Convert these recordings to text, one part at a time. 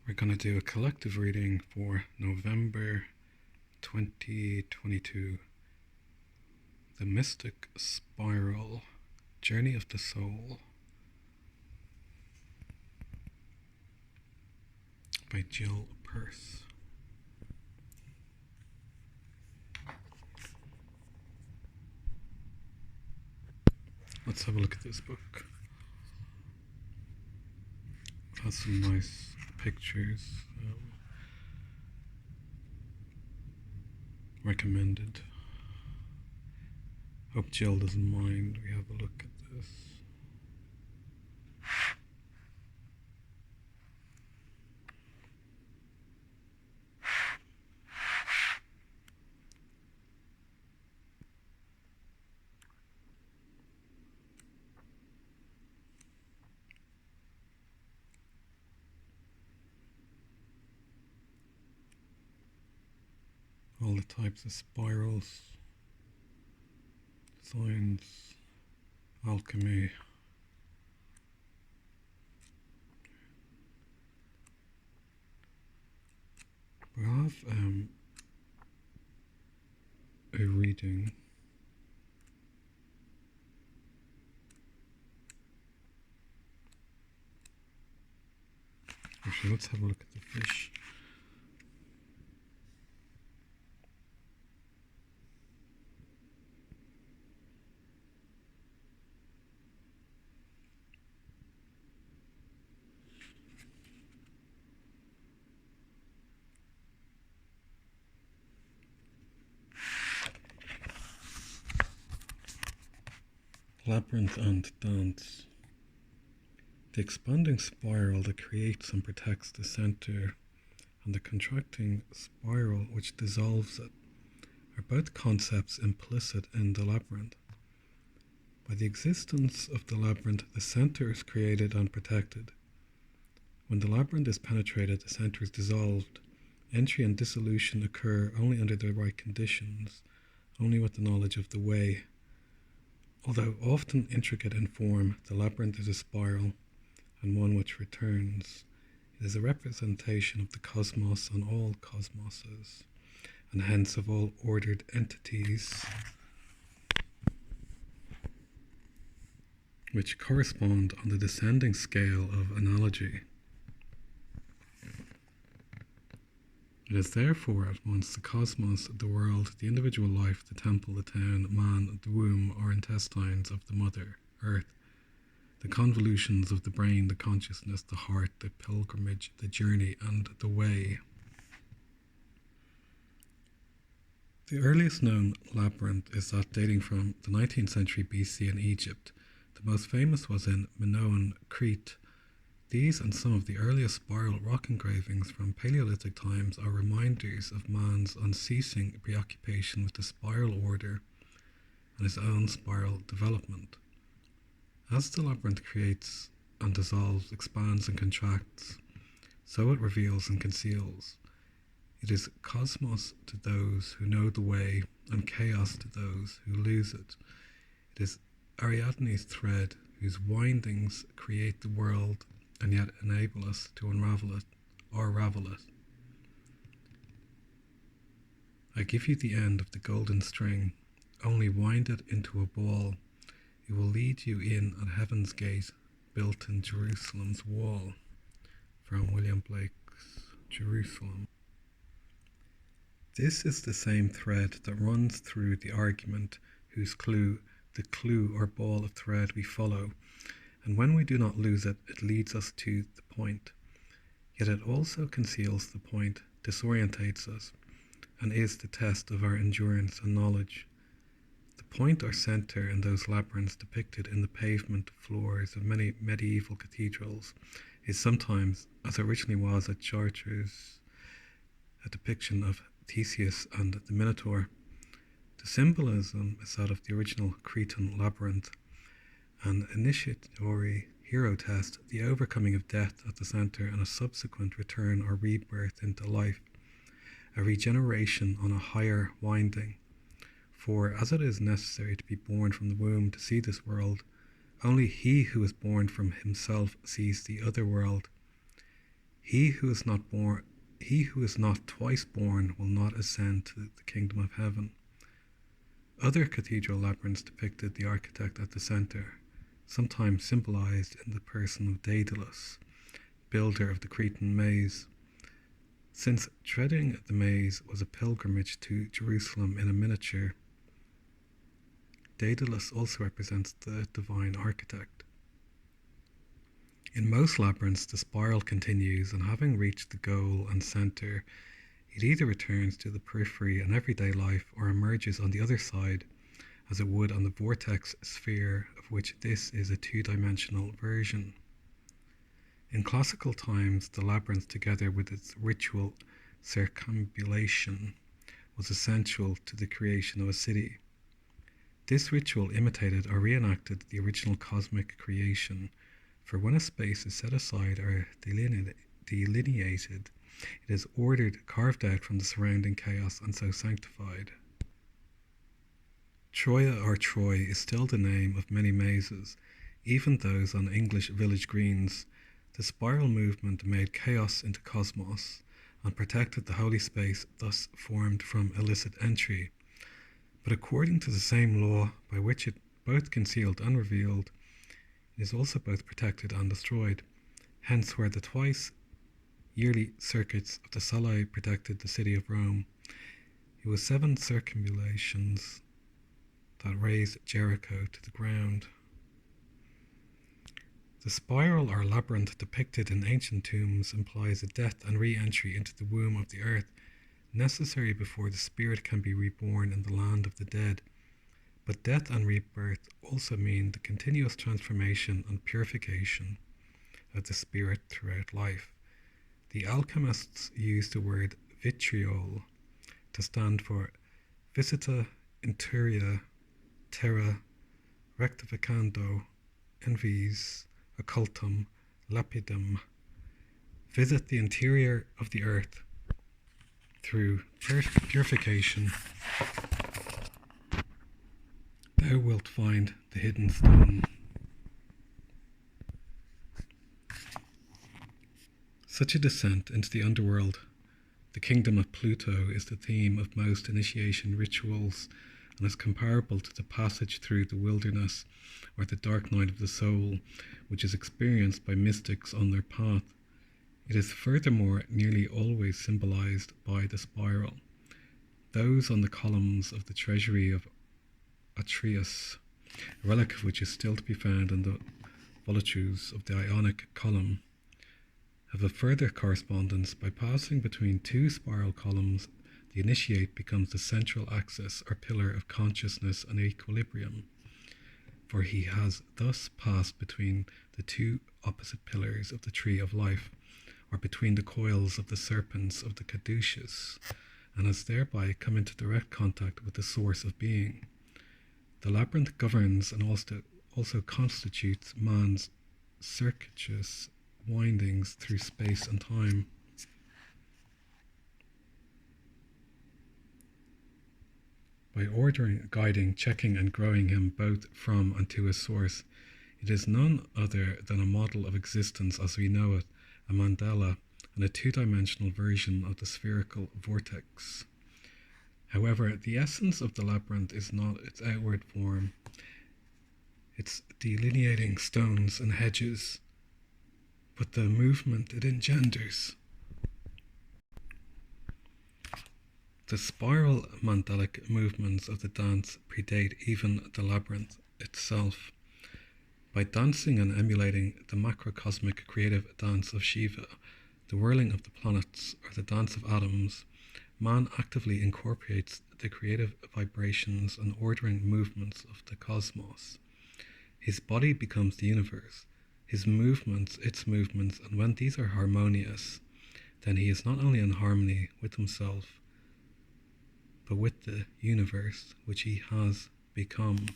We're going to do a collective reading for November 2022. The Mystic Spiral, Journey of the Soul by Jill Purce. Let's have a look at this book. It has some nice pictures. Recommended. Hope Jill doesn't mind we have a look at this. All the types of spirals, science, alchemy. We'll have a reading. Actually, let's have a look at the fish. Labyrinth and dance. The expanding spiral that creates and protects the center and the contracting spiral which dissolves it are both concepts implicit in the labyrinth. By the existence of the labyrinth, the center is created and protected. When the labyrinth is penetrated, the center is dissolved. Entry and dissolution occur only under the right conditions, only with the knowledge of the way. Although often intricate in form, the labyrinth is a spiral, and one which returns. It is a representation of the cosmos and all cosmoses, and hence of all ordered entities, which correspond on the descending scale of analogy. It is therefore at once the cosmos, the world, the individual life, the temple, the town, man, the womb or intestines of the mother, earth, the convolutions of the brain, the consciousness, the heart, the pilgrimage, the journey, and the way. The earliest known labyrinth is that dating from the 19th century BC in Egypt. The most famous was in Minoan, Crete. These and some of the earliest spiral rock engravings from Paleolithic times are reminders of man's unceasing preoccupation with the spiral order and his own spiral development. As the labyrinth creates and dissolves, expands and contracts, so it reveals and conceals. It is cosmos to those who know the way and chaos to those who lose it. It is Ariadne's thread whose windings create the world and yet enable us to unravel it or ravel it. I give you the end of the golden string, only wind it into a ball. It will lead you in at heaven's gate, built in Jerusalem's wall. From William Blake's Jerusalem. This is the same thread that runs through the argument whose clue, the clue or ball of thread we follow, and when we do not lose it, it leads us to the point. Yet it also conceals the point, disorientates us, and is the test of our endurance and knowledge. The point or centre in those labyrinths depicted in the pavement floors of many medieval cathedrals is sometimes, as originally was at Chartres, a depiction of Theseus and the Minotaur. The symbolism is that of the original Cretan labyrinth, an initiatory hero test, the overcoming of death at the centre and a subsequent return or rebirth into life, a regeneration on a higher winding. For as it is necessary to be born from the womb to see this world, only he who is born from himself sees the other world. He who is not twice born will not ascend to the kingdom of heaven. Other cathedral labyrinths depicted the architect at the centre, sometimes symbolized in the person of Daedalus, builder of the Cretan maze. Since treading the maze was a pilgrimage to Jerusalem in a miniature, Daedalus also represents the divine architect. In most labyrinths, the spiral continues, and having reached the goal and centre, it either returns to the periphery and everyday life or emerges on the other side, as it would on the vortex sphere, of which this is a two-dimensional version. In classical times, the labyrinth, together with its ritual circumambulation, was essential to the creation of a city. This ritual imitated or reenacted the original cosmic creation, for when a space is set aside or delineated, it is ordered, carved out from the surrounding chaos, and so sanctified. Troia or Troy is still the name of many mazes, even those on English village greens. The spiral movement made chaos into cosmos and protected the holy space thus formed from illicit entry. But according to the same law by which it both concealed and revealed, it is also both protected and destroyed. Hence, where the twice yearly circuits of the Soli protected the city of Rome, it was 7 circumambulations that razed Jericho to the ground. The spiral or labyrinth depicted in ancient tombs implies a death and re-entry into the womb of the earth, necessary before the spirit can be reborn in the land of the dead. But death and rebirth also mean the continuous transformation and purification of the spirit throughout life. The alchemists used the word vitriol to stand for visita interia terra rectificando envies occultum lapidem. Visit the interior of the earth through purification. Thou wilt find the hidden stone. Such a descent into the underworld, the kingdom of Pluto, is the theme of most initiation rituals and is comparable to the passage through the wilderness or the dark night of the soul, which is experienced by mystics on their path. It is furthermore nearly always symbolized by the spiral. Those on the columns of the treasury of Atreus, a relic of which is still to be found in the volutes of the Ionic column, have a further correspondence. By passing between 2 spiral columns, the initiate becomes the central axis or pillar of consciousness and equilibrium, for he has thus passed between the 2 opposite pillars of the tree of life, or between the coils of the serpents of the caduceus, and has thereby come into direct contact with the source of being. The labyrinth governs and also constitutes man's circuitous windings through space and time. By ordering, guiding, checking and growing him both from and to his source, it is none other than a model of existence as we know it, a mandala, and a 2-dimensional version of the spherical vortex. However, the essence of the labyrinth is not its outward form, its delineating stones and hedges, but the movement it engenders. The spiral mandalic movements of the dance predate even the labyrinth itself. By dancing and emulating the macrocosmic creative dance of Shiva, the whirling of the planets, or the dance of atoms, man actively incorporates the creative vibrations and ordering movements of the cosmos. His body becomes the universe, his movements its movements, and when these are harmonious, then he is not only in harmony with himself, but with the universe which he has become.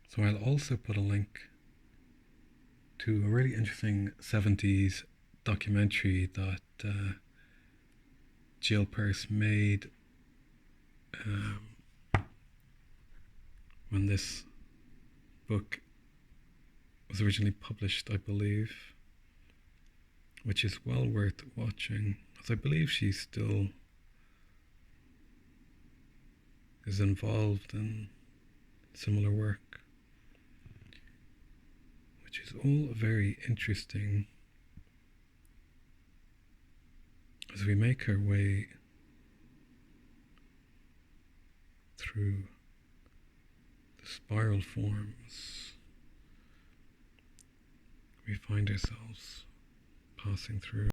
So I'll also put a link to a really interesting 70s documentary that Jill Purce made when this book was originally published, I believe, which is well worth watching, as I believe she still is involved in similar work, which is all very interesting as we make our way through the spiral forms we find ourselves passing through.